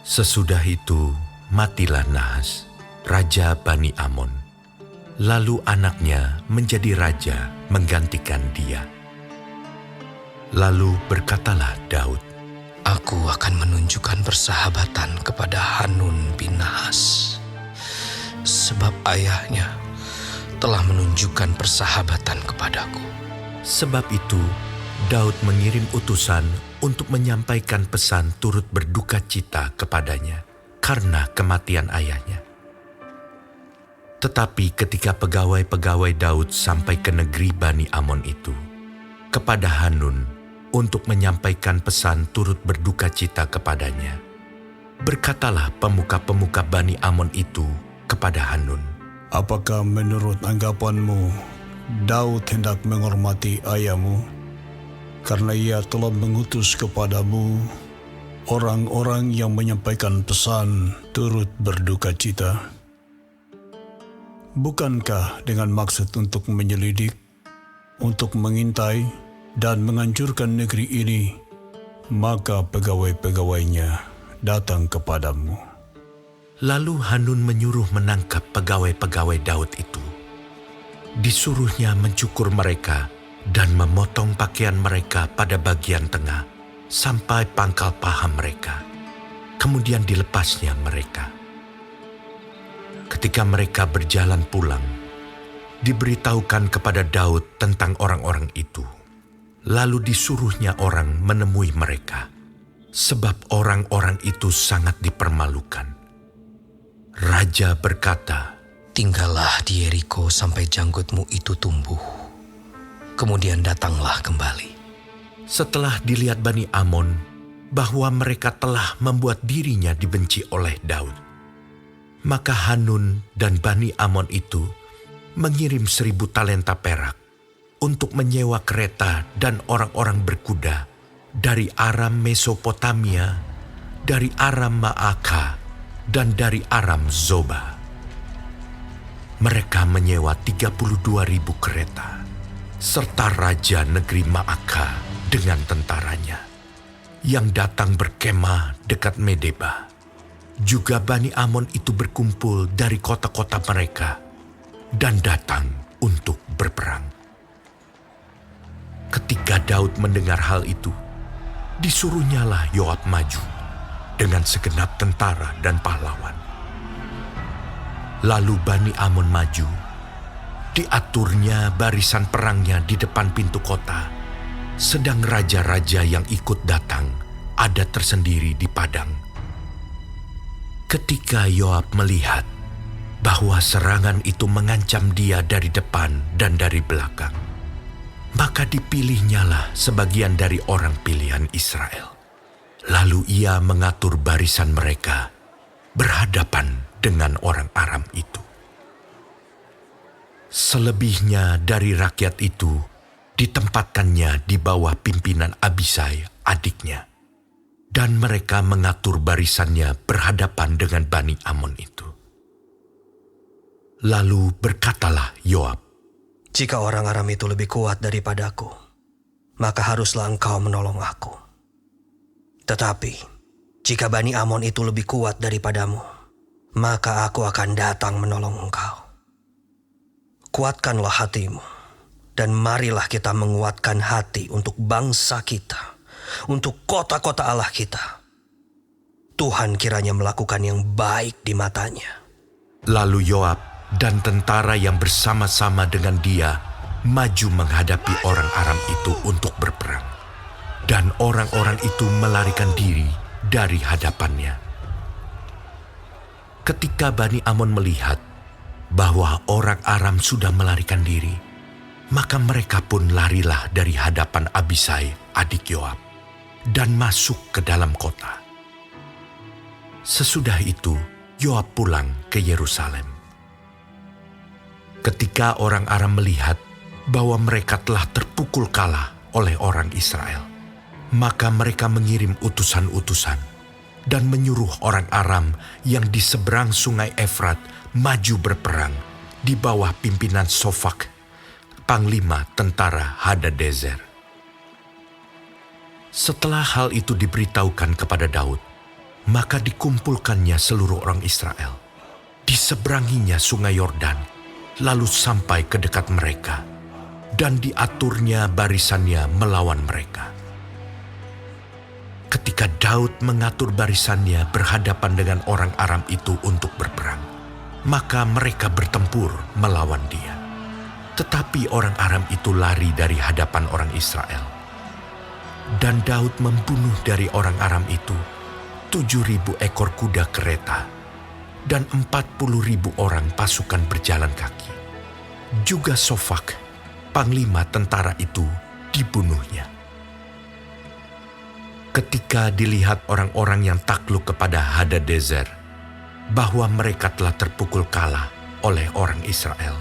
Sesudah itu, matilah Nahas, raja Bani Amon. Lalu anaknya menjadi raja menggantikan dia. Lalu berkatalah Daud, Aku akan menunjukkan persahabatan kepada Hanun bin Nahas, sebab ayahnya telah menunjukkan persahabatan kepadaku. Sebab itu, Daud mengirim utusan untuk menyampaikan pesan turut berduka cita kepadanya karena kematian ayahnya. Tetapi ketika pegawai-pegawai Daud sampai ke negeri Bani Amon itu, kepada Hanun untuk menyampaikan pesan turut berduka cita kepadanya, berkatalah pemuka-pemuka Bani Amon itu kepada Hanun, Apakah menurut anggapanmu Daud hendak menghormati ayahmu karena ia telah mengutus kepadamu orang-orang yang menyampaikan pesan turut berduka cita? Bukankah dengan maksud untuk menyelidik, untuk mengintai dan menghancurkan negeri ini, maka pegawai-pegawainya datang kepadamu? Lalu Hanun menyuruh menangkap pegawai-pegawai Daud itu. Disuruhnya mencukur mereka dan memotong pakaian mereka pada bagian tengah sampai pangkal paha mereka. Kemudian dilepasnya mereka. Ketika mereka berjalan pulang, diberitahukan kepada Daud tentang orang-orang itu. Lalu disuruhnya orang menemui mereka, sebab orang-orang itu sangat dipermalukan. Raja berkata, Tinggallah di Yeriko sampai janggutmu itu tumbuh, kemudian datanglah kembali. setelah dilihat Bani Amon bahwa mereka telah membuat dirinya dibenci oleh Daud, maka Hanun dan Bani Amon itu mengirim 1.000 talenta perak untuk menyewa kereta dan orang-orang berkuda dari Aram Mesopotamia, dari Aram Maaka, dan dari Aram Zoba. Mereka menyewa 32.000 kereta, serta raja negeri Maaka dengan tentaranya, yang datang berkemah dekat Medeba. Juga Bani Amon itu berkumpul dari kota-kota mereka dan datang untuk berperang. Ketika Daud mendengar hal itu, disuruhnyalah Yoab maju dengan segenap tentara dan pahlawan. Lalu Bani Amon maju, diaturnya barisan perangnya di depan pintu kota, sedang raja-raja yang ikut datang ada tersendiri di padang. Ketika Yoab melihat bahwa serangan itu mengancam dia dari depan dan dari belakang, maka dipilihnyalah sebagian dari orang pilihan Israel. Lalu ia mengatur barisan mereka berhadapan dengan orang Aram itu. Selebihnya dari rakyat itu ditempatkannya di bawah pimpinan Abisai, adiknya. Dan mereka mengatur barisannya berhadapan dengan Bani Amon itu. Lalu berkatalah Yoab, Jika orang Aram itu lebih kuat daripadaku, maka haruslah engkau menolong aku. Tetapi, jika Bani Amon itu lebih kuat daripadamu, maka aku akan datang menolong engkau. Kuatkanlah hatimu, dan marilah kita menguatkan hati untuk bangsa kita, untuk kota-kota Allah kita. Tuhan kiranya melakukan yang baik di matanya. Lalu Yoab dan tentara yang bersama-sama dengan dia maju menghadapi orang Aram itu untuk berperang. Dan orang-orang itu melarikan diri dari hadapannya. Ketika Bani Amon melihat bahwa orang Aram sudah melarikan diri, maka mereka pun larilah dari hadapan Abisai, adik Yoab, dan masuk ke dalam kota. Sesudah itu, Yoab pulang ke Yerusalem. Ketika orang Aram melihat bahwa mereka telah terpukul kalah oleh orang Israel, maka mereka mengirim utusan-utusan dan menyuruh orang Aram yang di seberang sungai Efrat maju berperang di bawah pimpinan Sofak, panglima tentara Hadadezer. Setelah hal itu diberitahukan kepada Daud, Maka dikumpulkannya seluruh orang Israel. Diseberanginya sungai Yordan, lalu sampai ke dekat mereka, dan diaturnya barisannya melawan mereka. Ketika Daud mengatur barisannya berhadapan dengan orang Aram itu untuk berperang, maka mereka bertempur melawan dia. Tetapi orang Aram itu lari dari hadapan orang Israel. Dan Daud membunuh dari orang Aram itu 7.000 ekor kuda kereta dan 40.000 orang pasukan berjalan kaki. Juga Sofak, panglima tentara itu, dibunuhnya. Ketika dilihat orang-orang yang takluk kepada Hadadezer bahwa mereka telah terpukul kalah oleh orang Israel,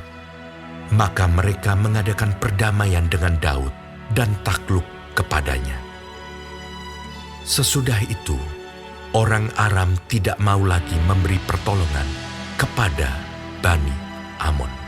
maka mereka mengadakan perdamaian dengan Daud dan takluk kepadanya. Sesudah itu, orang Aram tidak mau lagi memberi pertolongan kepada Bani Amon.